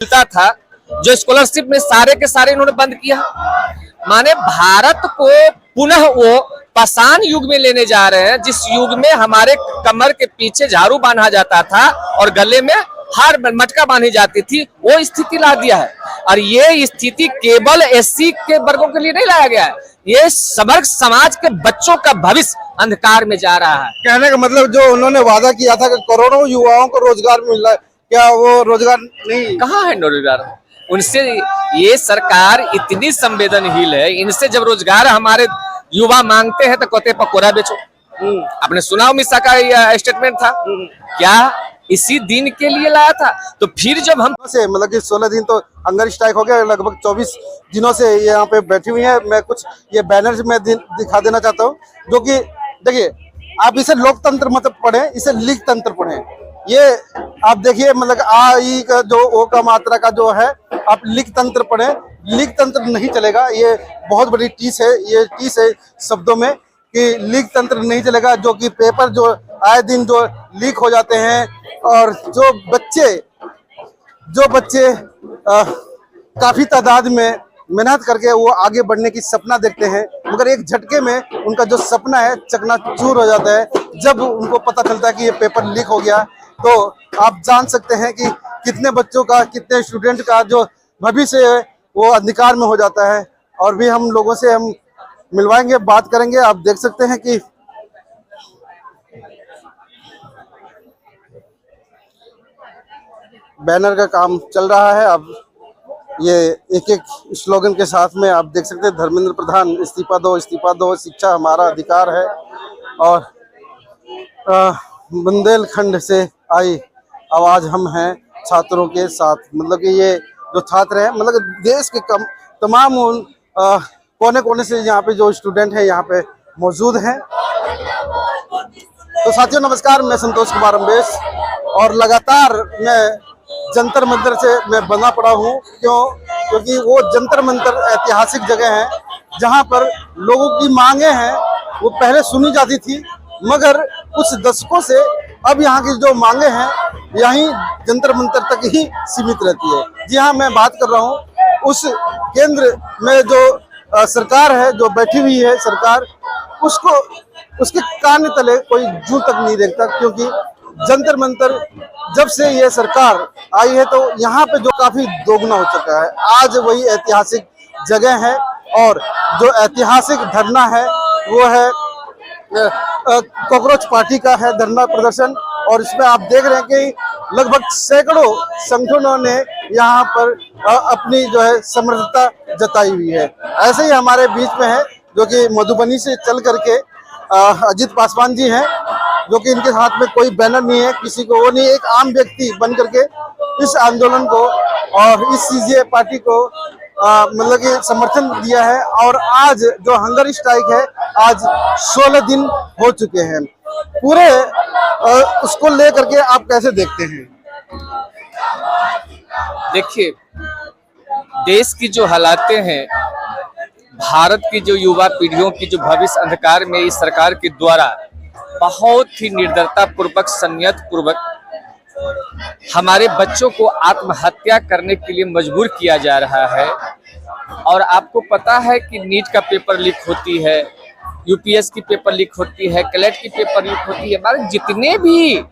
मिलता था, जो स्कॉलरशिप में सारे के सारे इन्होंने बंद किया। माने भारत को पुनः वो पाषाण युग में लेने जा रहे हैं, जिस युग में हमारे कमर के पीछे झाड़ू बांधा जाता था और गले में हार मटका बांधी जाती थी, वो स्थिति ला दिया है। और ये स्थिति केवल एससी के वर्गों के लिए नहीं लाया गया है, ये समग्र समाज के बच्चों का भविष्य अंधकार में जा रहा है। कहने का मतलब जो उन्होंने वादा किया था कि करोड़ों युवाओं को रोजगार मिल रहा है, क्या वो रोजगार नहीं? कहाँ है रोजगार? उनसे ये सरकार इतनी संवेदनहीन है, इनसे जब रोजगार हमारे युवा मांगते हैं तो कहते पकोड़ा बेचो। आपने सुना उमिशा का स्टेटमेंट था क्या? इसी दिन के लिए लाया था। तो फिर जब हम से मतलब कि 16 दिन तो हंगर स्ट्राइक हो गया, लगभग 24 दिनों से ये यहाँ पे बैठी हुई है। मैं कुछ ये बैनर में दिखा देना चाहता हूँ, जो कि देखिए, आप इसे लोकतंत्र मत पढ़े, इसे लीक तंत्र पढ़े। ये आप देखिए, मतलब आई का जो ओ का मात्रा का जो है, आप लीक तंत्र पढ़े। लीक तंत्र नहीं चलेगा, ये बहुत बड़ी टीस है। ये टीस है शब्दों में कि लीक तंत्र नहीं चलेगा, जो कि पेपर जो आए दिन जो लीक हो जाते हैं, और जो बच्चे काफी तादाद में मेहनत करके वो आगे बढ़ने की सपना देखते हैं, मगर एक झटके में उनका जो सपना है चकनाचूर हो जाता है जब उनको पता चलता है कि ये पेपर लीक हो गया। तो आप जान सकते हैं कि कितने बच्चों का, कितने स्टूडेंट का जो भविष्य है वो अंधकार में हो जाता है। और भी हम लोगों से हम मिलवाएंगे, बात करेंगे। आप देख सकते हैं कि बैनर का काम चल रहा है। अब ये एक एक स्लोगन के साथ में आप देख सकते हैं, धर्मेंद्र प्रधान इस्तीफा दो, शिक्षा हमारा अधिकार है, और बुंदेलखंड से आई आवाज हम हैं छात्रों के साथ। मतलब कि ये जो छात्र हैं, मतलब देश के तमाम कोने कोने से यहाँ पे जो स्टूडेंट हैं यहाँ पे मौजूद हैं। तो साथियों नमस्कार, मैं संतोष कुमार अम्बेश, और लगातार मैं जंतर मंतर से मैं बना पड़ा हूँ। क्योंकि वो जंतर मंतर ऐतिहासिक जगह है जहाँ पर लोगों की मांगे हैं वो पहले सुनी जाती थी, मगर कुछ दशकों से अब यहाँ की जो मांगे हैं यहीं जंतर मंतर तक ही सीमित रहती है। जी हाँ, मैं बात कर रहा हूँ उस केंद्र में जो सरकार है, जो बैठी हुई है सरकार, उसको उसके कान तले कोई जू तक नहीं देखता। क्योंकि जंतर मंतर जब से ये सरकार आई है तो यहाँ पे जो काफी दोगुना हो चुका है। आज वही ऐतिहासिक जगह है, और जो ऐतिहासिक धरना है वो है कॉकरोच पार्टी का है धरना प्रदर्शन। और इसमें आप देख रहे हैं कि लगभग सैकड़ों संगठनों ने यहाँ पर अपनी जो है समर्थता जताई हुई है। ऐसे ही हमारे बीच में है, जो कि मधुबनी से चल करके अजित पासवान जी हैं, जो कि इनके हाथ में कोई बैनर नहीं है, किसी को वो नहीं, एक आम व्यक्ति बन करके इस आंदोलन को और इस सीजेए पार्टी को मतलब कि समर्थन दिया है। और आज जो हंगर स्ट्राइक है, आज 16 दिन हो चुके हैं। पूरे उसको लेकर के आप कैसे देखते हैं? देखिए, देश की जो हालातें हैं, भारत की जो युवा पीढ़ियों की जो भविष्य अंधकार में इस सरकार के द्वारा बहुत ही निर्दयता पूर्वक, संयत पूर्वक हमारे बच्चों को आत्महत्या करने के लिए मजबूर किया जा रहा है। और आपको पता है कि नीट का पेपर लीक होती है, यूपीएस की पेपर लीक होती है, क्लेट की पेपर लीक होती है। हमारे जितने भी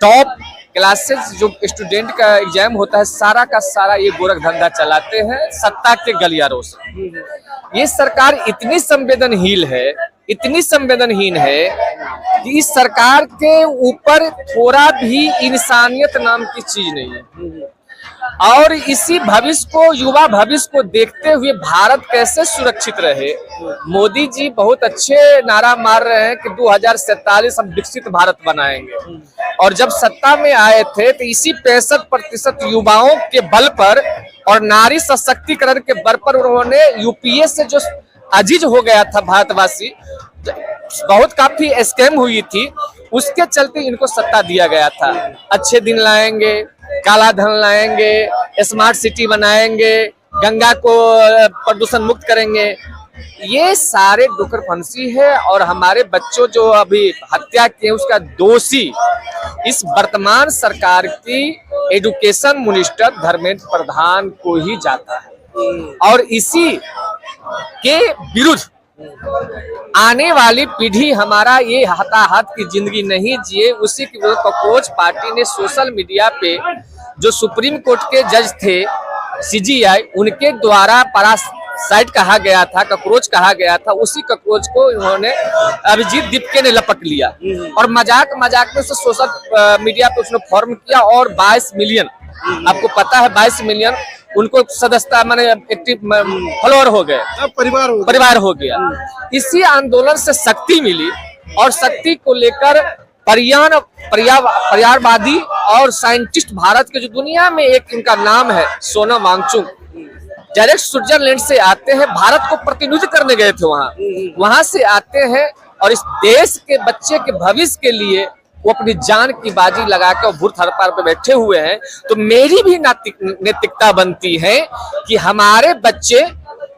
टॉप क्लासेस जो स्टूडेंट का एग्जाम होता है, सारा का सारा ये गोरख धंधा चलाते हैं सत्ता के गलियारों से। ये सरकार इतनी संवेदनहीन है कि इस सरकार के ऊपर थोड़ा भी इंसानियत नाम की चीज नहीं है। और इसी भविष्य को, युवा भविष्य को देखते हुए भारत कैसे सुरक्षित रहे, मोदी जी बहुत अच्छे नारा मार रहे हैं कि 2047 हम विकसित भारत बनाएंगे। और जब सत्ता में आए थे तो इसी 65% युवाओं के बल पर और नारी सशक्तिकरण के बल पर उन्होंने यूपीए से जो अजीज हो गया था भारतवासी, बहुत काफी स्कैम हुई थी, उसके चलते इनको सत्ता दिया गया था। अच्छे दिन लाएंगे, काला धन लाएंगे, स्मार्ट सिटी बनाएंगे, गंगा को प्रदूषण मुक्त करेंगे। ये सारे डुकर फंसी है और हमारे बच्चों जो अभी हत्या किए उसका दोषी इस वर्तमान सरकार की एजुकेशन मिनिस्टर धर्मेंद्र प्रधान को ही जाता है और इसी के विरुद्ध आने वाली पीढ़ी हमारा ये हताहत की जिंदगी नहीं जिए, उसी की विरुद्ध कॉकरोच पार्टी ने सोशल मीडिया पे जो सुप्रीम कोर्ट के जज थे CGI उनके द्वारा पैरासाइट कहा गया था, कॉकरोच कहा गया था, उसी कॉकरोच को इन्होंने अभिजीत दीपके ने लपक लिया और मजाक में उसे सोशल मीडिया पे उसने फॉर्म किया और 22 मिलियन, आपको पता है 22 मिलियन उनको सदस्यता माने एक्टिव फॉलोअर हो गए, परिवार हो गया। इसी आंदोलन से शक्ति मिली और शक्ति को लेकर पर्यावरणवादी और साइंटिस्ट भारत के जो दुनिया में एक इनका नाम है सोनम वांगचुक, डायरेक्ट स्विट्जरलैंड से आते हैं, भारत को प्रतिनिधित्व करने गए थे वहां से आते हैं और इस देश के बच्चे के भविष्य के लिए वो अपनी जान की बाजी लगा के भूत हड़ताल पे बैठे हुए हैं। तो मेरी भी नैतिकता बनती है कि हमारे बच्चे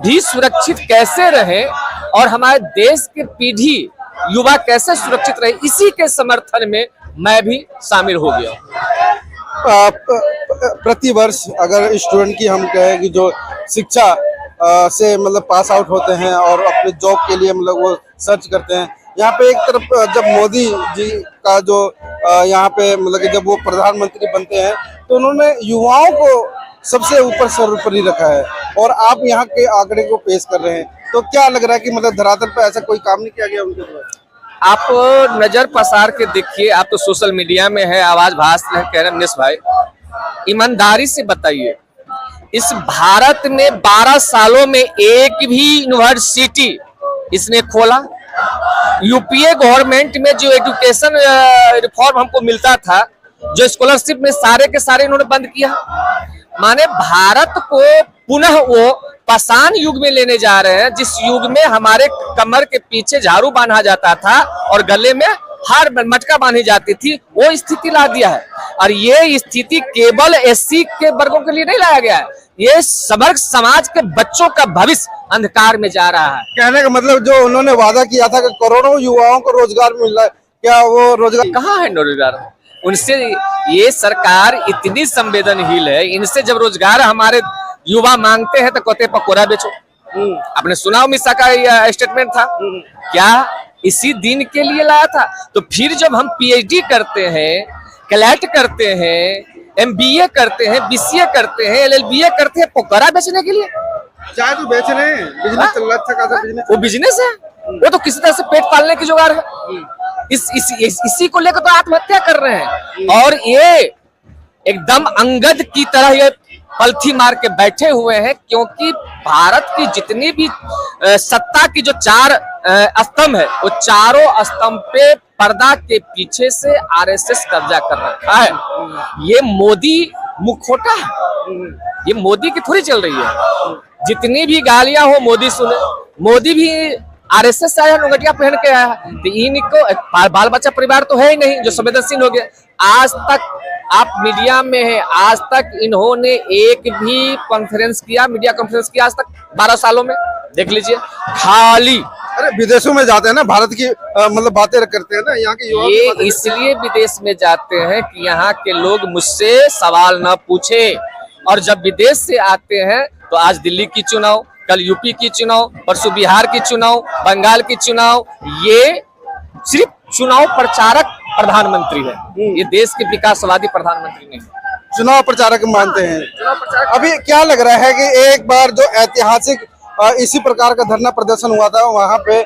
भी सुरक्षित कैसे रहें और हमारे देश की पीढ़ी युवा कैसे सुरक्षित रहे, इसी के समर्थन में मैं भी शामिल हो गया। प्रति वर्ष अगर स्टूडेंट की हम कहें कि जो शिक्षा से मतलब पास आउट होते हैं और अपने जॉब के लिए मतलब वो सर्च करते हैं, यहाँ पे एक तरफ जब मोदी जी का जो यहाँ पे मतलब कि जब वो प्रधानमंत्री बनते हैं तो उन्होंने युवाओं को सबसे ऊपर सर्वोपरि रखा है और आप यहाँ के आंकड़े को पेश कर रहे हैं, तो क्या लग रहा है कि मतलब धरातल पे ऐसा कोई काम नहीं किया गया उनके द्वारा? आप नजर पसार के देखिए, आप तो सोशल मीडिया में है, आवाज भाष कह रहे हैं मनीष भाई, ईमानदारी से बताइए इस भारत में 12 सालों में एक भी यूनिवर्सिटी इसने खोला? यूपीए गवर्नमेंट में जो एजुकेशन रिफॉर्म हमको मिलता था, जो स्कॉलरशिप में सारे के सारे इन्होंने बंद किया। माने भारत को पुनः वो पाषाण युग में लेने जा रहे हैं, जिस युग में हमारे कमर के पीछे झाड़ू बांधा जाता था और गले में हार मटका बांधी जाती थी, वो स्थिति ला दिया है। और ये स्थिति केवल SC के वर्गों के लिए नहीं लाया गया है, ये समग्र समाज के बच्चों का भविष्य अंधकार में जा रहा है। कहने का मतलब जो उन्होंने वादा किया था कि करोड़ों युवाओं को रोजगार मिल रहा है, क्या वो रोजगार कहाँ है? रोजगार उनसे ये सरकार इतनी संवेदनहीन है, इनसे जब रोजगार हमारे युवा मांगते हैं तो कहते पकोड़ा बेचो। आपने सुना उमिशा का स्टेटमेंट था क्या? इसी दिन के लिए लाया था। तो फिर जब हम PhD करते हैं, क्लैट करते हैं, MBA करते हैं, BCA करते हैं, LLBA करते हैं, पोकरा बेचने के लिए? चाय तो बेच रहे हैं, बिजनेस चल रहा है, अच्छा बिजनेस। वो बिजनेस है, वो तो किसी तरह से पेट पालने की जुगाड़ है। इसी को लेकर तो आत्महत्या कर रहे हैं और ये एकदम अंगद की तरह ये पलथी मार के बैठे हुए हैं, क्योंकि भारत की जितनी भी सत्ता की जो 4 स्तंभ है, वो चारों स्तंभ पे पर्दा के पीछे से RSS कब्जा कर रखा है। ये मोदी मुखौटा है, ये मोदी की थोड़ी चल रही है। जितनी भी गालियां हो मोदी सुने, मोदी भी RSS से आया, नोगटिया पहन के आया, तो इनको बाल बच्चा परिवार तो है ही नहीं जो संवेदनशील हो गया। आज तक आप मीडिया में है, आज तक इन्होंने एक भी कॉन्फ्रेंस किया, मीडिया कॉन्फ्रेंस किया आज तक 12 सालों में? देख लीजिए, खाली। अरे विदेशों में जाते हैं ना, भारत की मतलब बातें करते हैं ना, यहाँ के युवा ये इसलिए विदेश में जाते हैं कि यहाँ के लोग मुझसे सवाल न पूछे। और जब विदेश से आते हैं तो आज दिल्ली की चुनाव, कल यूपी की चुनाव, परसों बिहार की चुनाव, बंगाल की चुनाव, ये सिर्फ चुनाव प्रचारक प्रधानमंत्री है, ये देश के विकासवादी प्रधानमंत्री नहीं। चुनाव प्रचारक मानते हैं। अभी क्या लग रहा है कि एक बार जो ऐतिहासिक इसी प्रकार का धरना प्रदर्शन हुआ था, वहां पे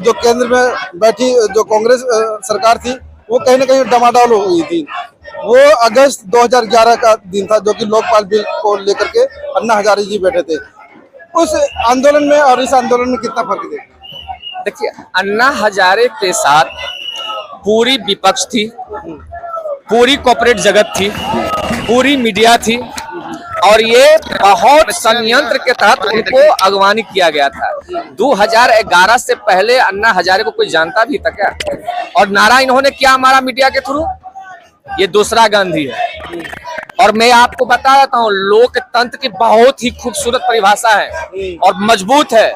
जो केंद्र में बैठी जो कांग्रेस सरकार थी, वो कहीं ना कहीं डमाडोल हो गई थी। वो अगस्त 2011 का दिन था, जो कि लोकपाल बिल को लेकर के अन्ना हजारे जी बैठे थे। उस आंदोलन में और इस आंदोलन में कितना फर्क है? देखिए, अन्ना हजारे के साथ पूरी विपक्ष थी, पूरी कॉर्पोरेट जगत थी, पूरी मीडिया थी और ये बहुत संयंत्र के तहत उनको अगवानी किया गया था। 2011 से पहले अन्ना हजारे को कोई जानता भी था क्या? और नारा इन्होंने किया हमारा मीडिया के थ्रू, ये दूसरा गांधी है। और मैं आपको बता देता हूँ, लोकतंत्र की बहुत ही खूबसूरत परिभाषा है और मजबूत है।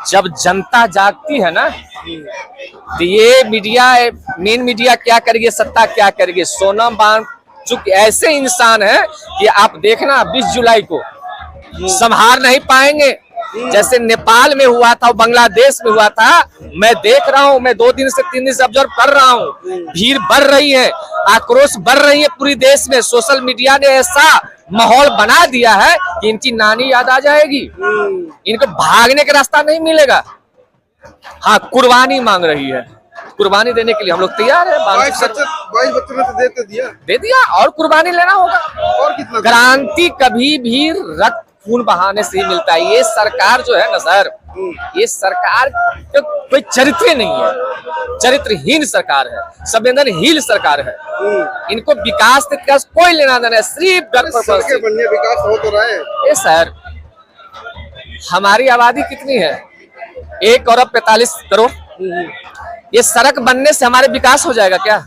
जब जनता जागती है ना, तो ये मीडिया, मेन मीडिया क्या करेगी, सत्ता क्या करेगी। सोनम वांगचुक ऐसे इंसान है कि आप देखना 20 जुलाई को संभाल नहीं पाएंगे। जैसे नेपाल में हुआ था, बांग्लादेश में हुआ था, मैं देख रहा हूँ, मैं 2 दिन से 3 दिन से ऑब्जर्व कर रहा हूँ। भीड़ बढ़ रही है, आक्रोश बढ़ रही है पूरी देश में। सोशल मीडिया ने ऐसा माहौल बना दिया है कि इनकी नानी याद आ जाएगी, इनको भागने का रास्ता नहीं मिलेगा। हाँ, कुर्बानी मांग रही है, कुर्बानी देने के लिए हम लोग तैयार है। 22 बच्चों ने तो दे दिया और कुर्बानी लेना होगा। और कितना क्रांति कभी भी रक्त खून बहाने से ही मिलता है। ये सरकार जो है ना सर, ये सरकार तो कोई चरित्र नहीं है, चरित्रहीन सरकार है, संवेदनहीन सरकार है। इनको विकास से कोई लेना देना है, सिर्फ डर पर विकास हो तो रहा है। ये सर, हमारी आबादी कितनी है? 1 अरब 45 करोड़। ये सड़क बनने से हमारे विकास हो जाएगा क्या?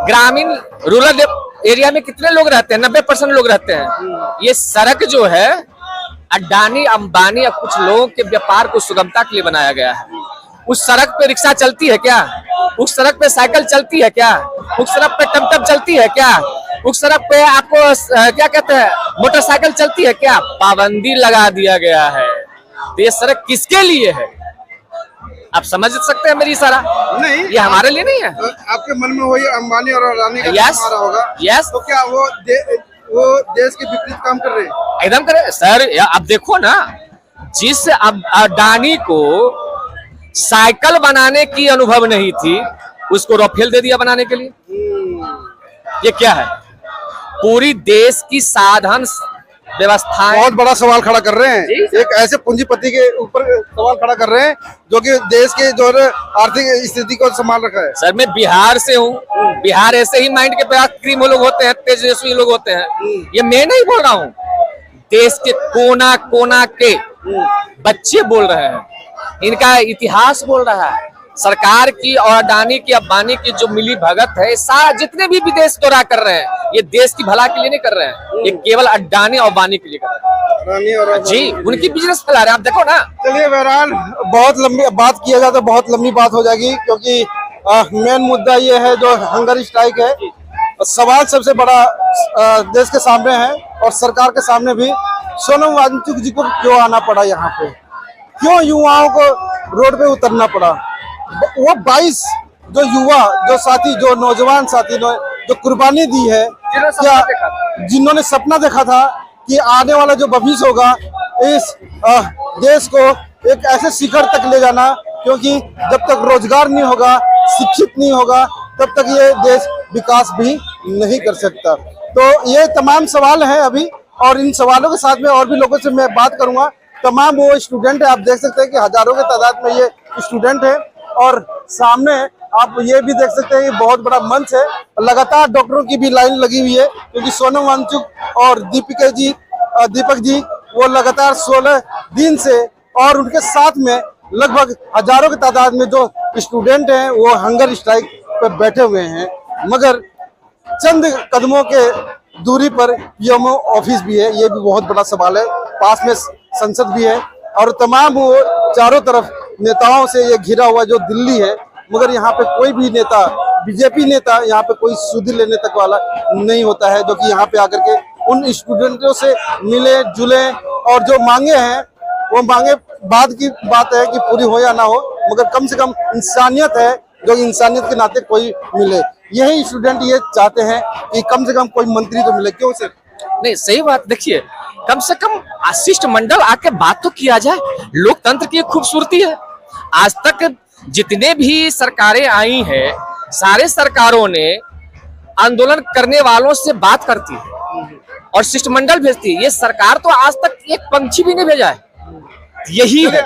ग्रामीण रूरल एरिया में कितने लोग रहते हैं? 90% लोग रहते हैं। ये सड़क जो है अडानी अंबानी या कुछ लोगों के व्यापार को सुगमता के लिए बनाया गया है। उस सड़क पे रिक्शा चलती है क्या? उस सड़क पे साइकिल चलती है क्या? उस सड़क पे टमटम चलती है क्या? उस सड़क पे आपको क्या कहते हैं, मोटरसाइकिल चलती है क्या? पाबंदी लगा दिया गया है। तो ये सड़क किसके लिए है? आप समझ सकते हैं मेरी इशारा? नहीं, ये हमारे लिए नहीं है। आपके मन में वही अंबानी और अडानी का यस होगा। यस, तो क्या वो देश के विपरीत काम कर रहे हैं? एकदम करे सर। अब देखो ना, जिस अडानी को साइकिल बनाने की अनुभव नहीं थी, उसको राफेल दे दिया बनाने के लिए। ये क्या है? पूरी देश की साधन व्यवस्था बहुत बड़ा सवाल खड़ा कर रहे हैं। एक ऐसे पूंजीपति के ऊपर सवाल खड़ा कर रहे हैं जो कि देश के जो आर्थिक स्थिति को संभाल रखा है। सर, मैं बिहार से हूँ। बिहार ऐसे ही माइंड के प्रयास क्रीम लोग होते हैं, तेजस्वी लोग होते हैं। ये मैं नहीं बोल रहा हूँ, देश के कोना कोना के बच्चे बोल रहे हैं, इनका इतिहास बोल रहा है। सरकार की और अडानी की अंबानी की जो मिली भगत है, सारा जितने भी विदेश दौरा कर रहे हैं, ये देश की भला के लिए नहीं कर रहे हैं, ये केवल अडानी और अंबानी के लिए कर रहे हैं। जी, उनकी बिजनेस फैला रहे हैं, आप देखो ना। चलिए बहरहाल, बहुत लंबी बात किया जाए तो बहुत लंबी बात हो जाएगी, क्योंकि मेन मुद्दा ये है जो हंगर स्ट्राइक है। सवाल सबसे बड़ा देश के सामने है और सरकार के सामने भी। सोनम वांगचुक जी को क्यों आना पड़ा यहाँ पे? क्यों युवाओं को रोड पे उतरना पड़ा? वो 22 जो युवा, जो साथी, जो नौजवान साथी ने जो कुर्बानी दी है, क्या जिन्होंने सपना देखा था कि आने वाला जो भविष्य होगा इस देश को एक ऐसे शिखर तक ले जाना, क्योंकि जब तक रोजगार नहीं होगा, शिक्षित नहीं होगा, तब तक ये देश विकास भी नहीं कर सकता। तो ये तमाम सवाल हैं अभी, और इन सवालों के साथ में और भी लोगों से मैं बात करूंगा। तमाम वो स्टूडेंट है, आप देख सकते हैं कि हजारों के तादाद में ये स्टूडेंट है, और सामने आप ये भी देख सकते हैं कि बहुत बड़ा मंच है। लगातार डॉक्टरों की भी लाइन लगी हुई है, क्योंकि सोनम वांगचुक और दीपक जी वो लगातार 16 दिन से, और उनके साथ में लगभग हजारों की तादाद में जो स्टूडेंट हैं वो हंगर स्ट्राइक पे बैठे हुए हैं। मगर चंद कदमों के दूरी पर पीएमओ ऑफिस भी है, ये भी बहुत बड़ा सवाल है। पास में संसद भी है, और तमाम वो चारों तरफ नेताओं से ये घिरा हुआ जो दिल्ली है, मगर यहाँ पे कोई भी नेता, बीजेपी नेता यहाँ पे कोई सुध लेने तक वाला नहीं होता है, जो कि यहाँ पे आकर के उन स्टूडेंटों से मिले जुले, और जो मांगे हैं वो मांगे बाद की बात है कि पूरी हो या ना हो, मगर कम से कम इंसानियत है, जो इंसानियत के नाते कोई मिले। यही स्टूडेंट ये चाहते हैं कि कम से कम कोई मंत्री तो मिले। क्यों सर? नहीं, सही बात। देखिए, कम से कम शिष्टमंडल आके बात तो किया जाए। लोकतंत्र की खूबसूरती है। आज तक जितने भी सरकारें आई हैं, सारे सरकारों ने आंदोलन करने वालों से बात करती है और शिष्टमंडल भेजती है। ये सरकार तो आज तक एक पंछी भी नहीं भेजा है। यही है।